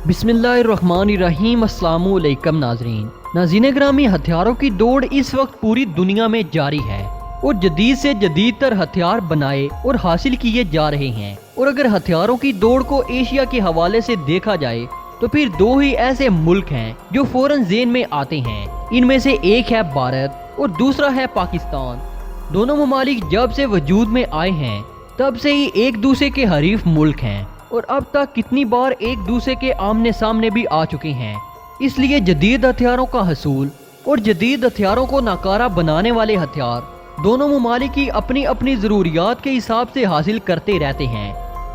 बिस्मिल्लाहिर्रहमानिर्रहीम। अस्सलामुअलैकुम नाज़रीन ग्रामी, हथियारों की दौड़ इस वक्त पूरी दुनिया में जारी है और जदीद से जदीद तर हथियार बनाए और हासिल किए जा रहे हैं। और अगर हथियारों की दौड़ को एशिया के हवाले से देखा जाए तो फिर दो ही ऐसे मुल्क हैं जो फौरन ज़हन में आते हैं। इनमें से एक है भारत और दूसरा है पाकिस्तान। दोनों ममालिक जब से वजूद में आए हैं तब से ही एक दूसरे के हरीफ मुल्क हैं और अब तक कितनी बार एक दूसरे के आमने सामने भी आ चुके हैं। इसलिए जदीद हथियारों का हसूल और जदीद हथियारों को नाकारा बनाने वाले हथियार दोनों ममालिक की अपनी अपनी ज़रूरियात के हिसाब से हासिल करते रहते हैं।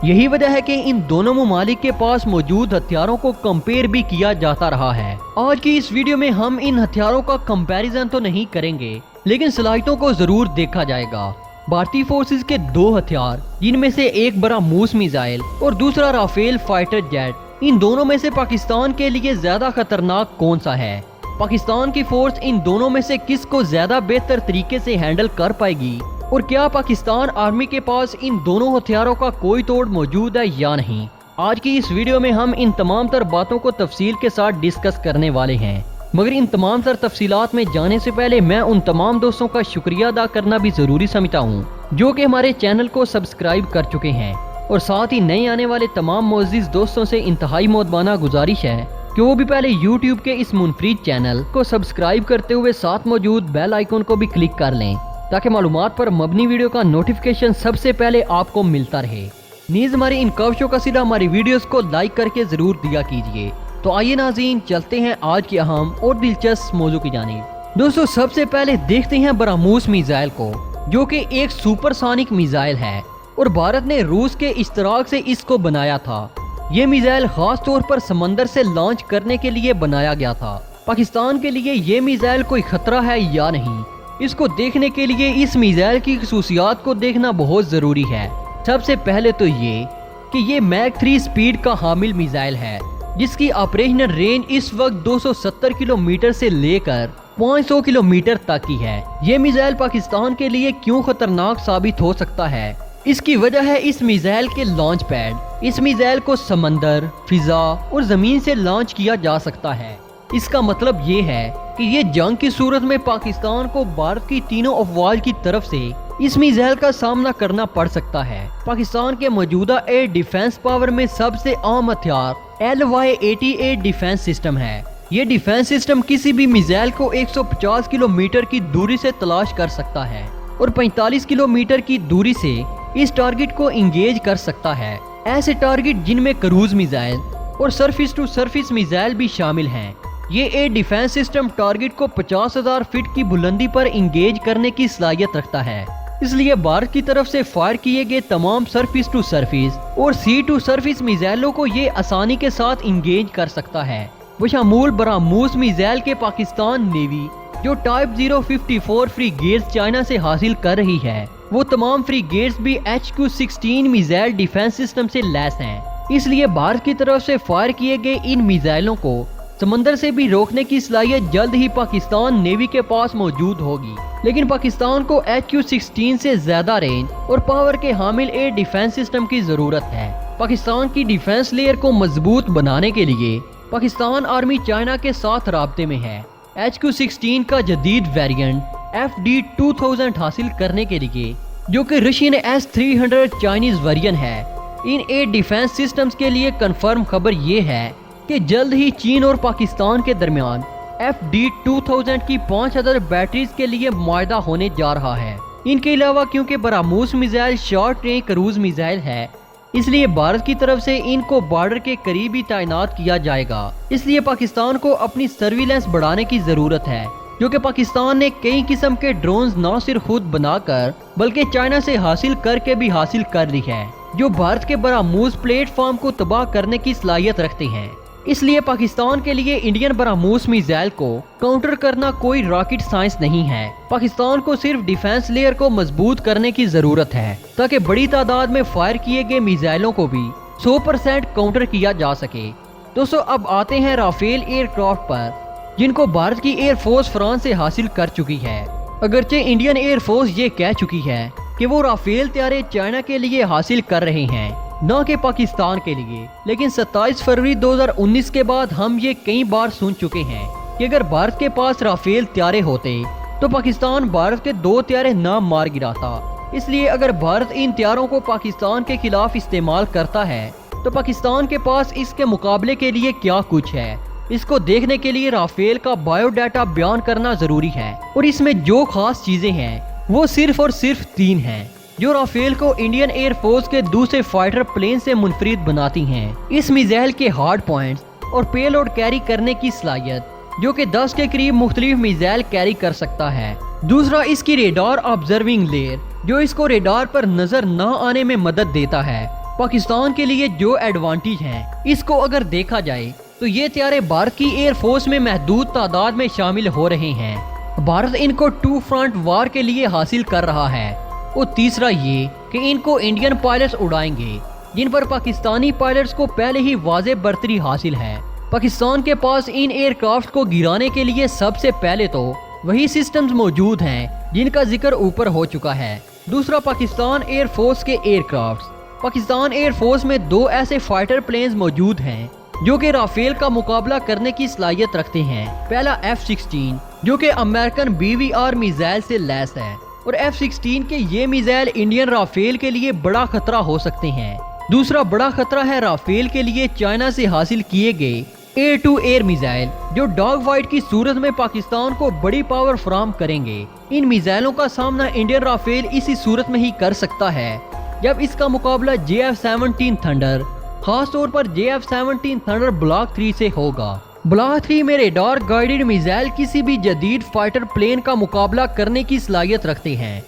यही वजह है कि इन दोनों ममालिक के पास मौजूद हथियारों को कंपेयर भी किया जाता रहा है। आज की इस वीडियो में हम इन हथियारों का कंपैरिजन तो नहीं करेंगे, लेकिन सलाहियतों को जरूर देखा जाएगा। भारतीय फोर्सेस के दो हथियार, जिनमें से एक ब्रह्मोस मिसाइल और दूसरा राफेल फाइटर जेट, इन दोनों में से पाकिस्तान के लिए ज्यादा खतरनाक कौन सा है? पाकिस्तान की फोर्स इन दोनों में से किस को ज्यादा बेहतर तरीके से हैंडल कर पाएगी? और क्या पाकिस्तान आर्मी के पास इन दोनों हथियारों का कोई तोड़ मौजूद है या नहीं? आज की इस वीडियो में हम इन तमाम तर बातों को तफसील के साथ डिस्कस करने वाले हैं। मगर इन तमाम तर तफसीलात में जाने से पहले मैं उन तमाम दोस्तों का शुक्रिया अदा करना भी ज़रूरी समझता हूँ जो कि हमारे चैनल को सब्सक्राइब कर चुके हैं। और साथ ही नए आने वाले तमाम मोअज़्ज़िज़ दोस्तों से इंतहाई मोहब्बाना गुजारिश है कि वो भी पहले यूट्यूब के इस मुनफरिद चैनल को सब्सक्राइब करते हुए साथ मौजूद बेल आइकन को भी क्लिक कर लें ताकि मालूमात पर मबनी वीडियो का नोटिफिकेशन सबसे पहले आपको मिलता रहे। नीज़ हमारी इन कवशों का सीधा हमारी वीडियोस को लाइक करके ज़रूर दिया कीजिए। तो आइए नाज़रीन, चलते हैं आज की अहम और दिलचस्प मौजू की जानिब। दोस्तों, सबसे पहले देखते हैं ब्रह्मोस मिसाइल को, जो कि एक सुपरसोनिक मिसाइल है और भारत ने रूस के इश्तराक से इसको बनाया था। ये मिसाइल खास तौर पर समंदर से लॉन्च करने के लिए बनाया गया था। पाकिस्तान के लिए ये मिसाइल कोई खतरा है या नहीं, इसको देखने के लिए इस मिसाइल की खसूसियात को देखना बहुत जरूरी है। सबसे पहले तो ये कि ये मैक 3 स्पीड का हामिल मिसाइल है, जिसकी ऑपरेशनल रेंज इस वक्त 270 किलोमीटर से लेकर 500 किलोमीटर तक की है। ये मिसाइल पाकिस्तान के लिए क्यों खतरनाक साबित हो सकता है? इसकी वजह है इस मिसाइल के लॉन्च पैड। इस मिसाइल को समंदर, फिजा और जमीन से लॉन्च किया जा सकता है। इसका मतलब ये है कि ये जंग की सूरत में पाकिस्तान को भारत की तीनों अफवाज की तरफ से इस मिसाइल का सामना करना पड़ सकता है। पाकिस्तान के मौजूदा एयर डिफेंस पावर में सबसे आम हथियार LY-88 डिफेंस सिस्टम है। ये डिफेंस सिस्टम किसी भी मिसाइल को 150 किलोमीटर की दूरी से तलाश कर सकता है और 45 किलोमीटर की दूरी से इस टारगेट को इंगेज कर सकता है। ऐसे टारगेट जिनमें क्रूज मिसाइल और सरफेस टू सरफेस मिसाइल भी शामिल हैं। ये एयर डिफेंस सिस्टम टारगेट को 50,000 फीट की बुलंदी पर इंगेज करने की सलाहियत रखता है। इसलिए भारत की तरफ से फायर किए गए तमाम सरफेस टू सरफेस और सी टू सरफेस मिसाइलों को ये आसानी के साथ इंगेज कर सकता है। बशमूल ब्रह्मोस मिसाइल के पाकिस्तान नेवी जो टाइप 054 फ्रीगेट्स चाइना से हासिल कर रही है, वो तमाम फ्रीगेट्स भी HQ-16 मिसाइल डिफेंस सिस्टम से लैस हैं। इसलिए भारत की तरफ से फायर किए गए इन मिसाइलों को समंदर से भी रोकने की सलाहियत जल्द ही पाकिस्तान नेवी के पास मौजूद होगी। लेकिन पाकिस्तान को HQ-16 से ज्यादा रेंज और पावर के हामिल एयर डिफेंस सिस्टम की जरूरत है। पाकिस्तान की डिफेंस लेयर को मजबूत बनाने के लिए पाकिस्तान आर्मी चाइना के साथ राब्ते में है। HQ-16 का जदीद वेरिएंट FD-2000 हासिल करने के लिए, जो कि रशियन S-300 चाइनीज वेरिएंट है। इन एयर डिफेंस सिस्टम्स के लिए कंफर्म खबर ये है कि जल्द ही चीन और पाकिस्तान के दरमियान FD-2000 की 5000 बैटरीज के लिए मुआहदा होने जा रहा है। इनके अलावा क्योंकि BrahMos missile short range cruise missile है, इसलिए भारत की तरफ से इनको बॉर्डर के करीब ही तैनात किया जाएगा। इसलिए पाकिस्तान को अपनी सर्विलेंस बढ़ाने की जरूरत है, जो कि पाकिस्तान ने कई किस्म के ड्रोन्स न सिर्फ खुद बनाकर बल्कि चाइना से हासिल करके भी हासिल कर ली है, जो भारत के ब्रह्मोस प्लेटफॉर्म को तबाह करने की सलाहियत रखते हैं। इसलिए पाकिस्तान के लिए इंडियन ब्रह्मोस मिसाइल को काउंटर करना कोई रॉकेट साइंस नहीं है। पाकिस्तान को सिर्फ डिफेंस लेयर को मजबूत करने की जरूरत है ताकि बड़ी तादाद में फायर किए गए मिसाइलों को भी 100% काउंटर किया जा सके। दोस्तों, अब आते हैं राफेल एयरक्राफ्ट पर, जिनको भारत की एयरफोर्स फ्रांस से हासिल कर चुकी है। अगरचे इंडियन एयरफोर्स ये कह चुकी है कि वो राफेल तैयारे चाइना के लिए हासिल कर रहे हैं, نہ کہ پاکستان کے لیے۔ لیکن 27 فروری 2019 کے بعد ہم یہ کئی بار سن چکے ہیں کہ اگر بھارت کے پاس رافیل طیارے ہوتے تو پاکستان بھارت کے 2 طیارے نہ مار گراتا۔ اس لیے اگر بھارت ان طیاروں کو پاکستان کے خلاف استعمال کرتا ہے تو پاکستان کے پاس اس کے مقابلے کے لیے کیا کچھ ہے، اس کو دیکھنے کے لیے رافیل کا بایو ڈیٹا بیان کرنا ضروری ہے۔ اور اس میں جو خاص چیزیں ہیں وہ صرف اور صرف 3 ہیں جو رافیل کو انڈین ایئر فورس کے دوسرے فائٹر پلین سے منفرد بناتی ہیں۔ اس میزائل کے ہارڈ پوائنٹس اور پے لوڈ کیری کرنے کی صلاحیت جو کہ 10 کے قریب مختلف میزائل کیری کر سکتا ہے۔ دوسرا اس کی ریڈار آبزرونگ لیئر جو اس کو ریڈار پر نظر نہ آنے میں مدد دیتا ہے۔ پاکستان کے لیے جو ایڈوانٹیج ہیں اس کو اگر دیکھا جائے تو یہ طیارے بھارت کی ایئر فورس میں محدود تعداد میں شامل ہو رہے ہیں۔ بھارت ان کو 2 فرنٹ وار کے لیے حاصل کر رہا ہے۔ اور تیسرا یہ کہ ان کو انڈین پائلٹس اڑائیں گے جن پر پاکستانی پائلٹس کو پہلے ہی واضح برتری حاصل ہے۔ پاکستان کے پاس ان ایئر کرافٹ کو گرانے کے لیے سب سے پہلے تو وہی سسٹمز موجود ہیں جن کا ذکر اوپر ہو چکا ہے۔ دوسرا پاکستان ایئر فورس کے aircrafts. Pakistan air force میں 2 ایسے فائٹر پلینز موجود ہیں جو کہ رافیل کا مقابلہ کرنے کی صلاحیت رکھتے ہیں۔ پہلا F-16 جو کہ امریکن BVR میزائل سے لیس ہے اور F-16 کے یہ میزائل انڈین رافیل کے لیے بڑا خطرہ ہو سکتے ہیں۔ دوسرا بڑا خطرہ ہے رافیل کے لیے چائنا سے حاصل کیے گئے ایئر ٹو ایئر میزائل جو ڈاگ فائٹ کی صورت میں پاکستان کو بڑی پاور فراہم کریں گے۔ ان میزائلوں کا سامنا انڈین رافیل اسی صورت میں ہی کر سکتا ہے جب اس کا مقابلہ JF-17 تھنڈر، خاص طور پر JF-17 تھنڈر بلاک 3 سے ہوگا۔ بلاک 3 میں ریڈار گائیڈڈ میزائل کسی بھی جدید فائٹر پلین کا مقابلہ کرنے کی صلاحیت رکھتے ہیں۔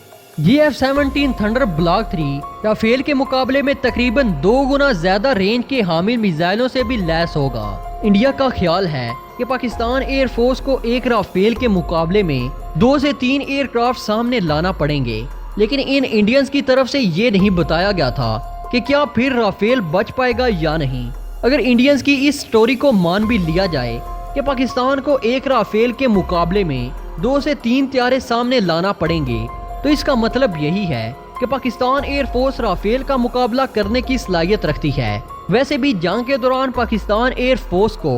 JF-17 تھنڈر بلاک 3 رافیل کے مقابلے میں تقریباً 2 گنا زیادہ رینج کے حامل میزائلوں سے بھی لیس ہوگا۔ انڈیا کا خیال ہے کہ پاکستان ایئر فورس کو ایک رافیل کے مقابلے میں 2 سے 3 ایئر کرافٹ سامنے لانا پڑیں گے، لیکن ان انڈینز کی طرف سے یہ نہیں بتایا گیا تھا کہ کیا پھر رافیل بچ پائے گا یا نہیں۔ اگر انڈینز کی اس سٹوری کو مان بھی لیا جائے کہ پاکستان کو ایک رافیل کے مقابلے میں 2 سے 3 طیارے سامنے لانا پڑیں گے تو اس کا مطلب یہی ہے کہ پاکستان ایئر فورس رافیل کا مقابلہ کرنے کی صلاحیت رکھتی ہے۔ ویسے بھی جنگ کے دوران پاکستان ایئر فورس کو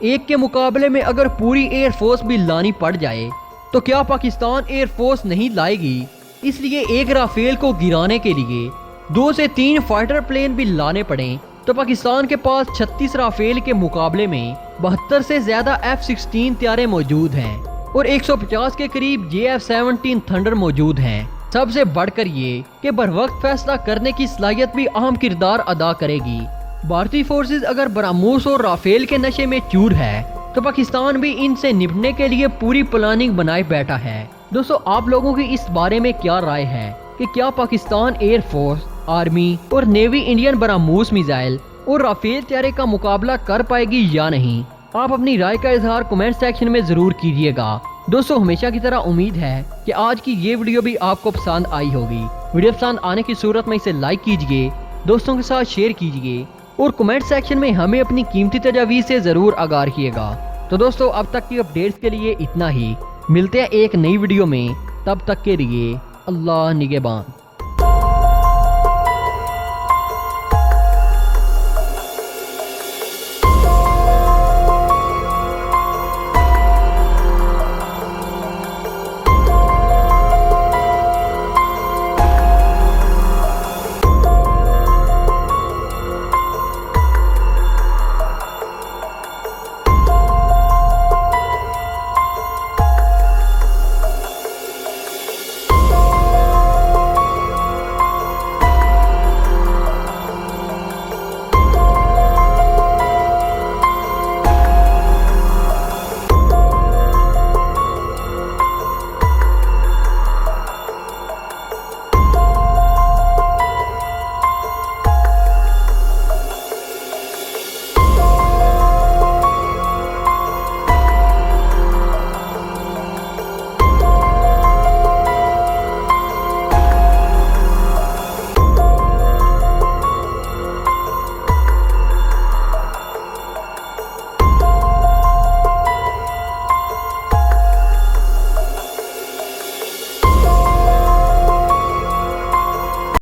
ایک کے مقابلے میں اگر پوری ایئر فورس بھی لانی پڑ جائے تو کیا پاکستان ایئر فورس نہیں لائے گی؟ اس لیے ایک رافیل کو گرانے کے لیے 2 سے 3 فائٹر پلین بھی لانے پڑیں تو پاکستان کے پاس 36 رافیل کے مقابلے میں 72 سے زیادہ F-16 طیارے موجود ہیں اور 150 کے قریب JF-17 تھنڈر موجود ہیں۔ سب سے بڑھ کر یہ کہ بر وقت فیصلہ کرنے کی صلاحیت بھی اہم کردار ادا کرے گی۔ بھارتی فورسز اگر براموس اور رافیل کے نشے میں چور ہے تو پاکستان بھی ان سے نپٹنے کے لیے پوری پلاننگ بنائے بیٹھا ہے۔ دوستو آپ لوگوں کی اس بارے میں کیا رائے ہے کہ کیا پاکستان ایئر فورس، آرمی اور نیوی انڈین براموس میزائل اور رافیل طیارے کا مقابلہ کر پائے گی یا نہیں؟ آپ اپنی رائے کا اظہار کمنٹ سیکشن میں ضرور کیجیے گا۔ دوستو ہمیشہ کی طرح امید ہے کہ آج کی یہ ویڈیو بھی آپ کو پسند آئی ہوگی۔ ویڈیو پسند آنے کی صورت میں اسے لائک کیجیے، دوستوں کے ساتھ شیئر کیجیے اور کمنٹ سیکشن میں ہمیں اپنی قیمتی تجاویز سے ضرور آگاہ رکھیے گا۔ تو دوستو اب تک کی اپڈیٹس کے لیے اتنا ہی، ملتے ہیں ایک نئی ویڈیو میں، تب تک کے لیے اللہ نگہبان۔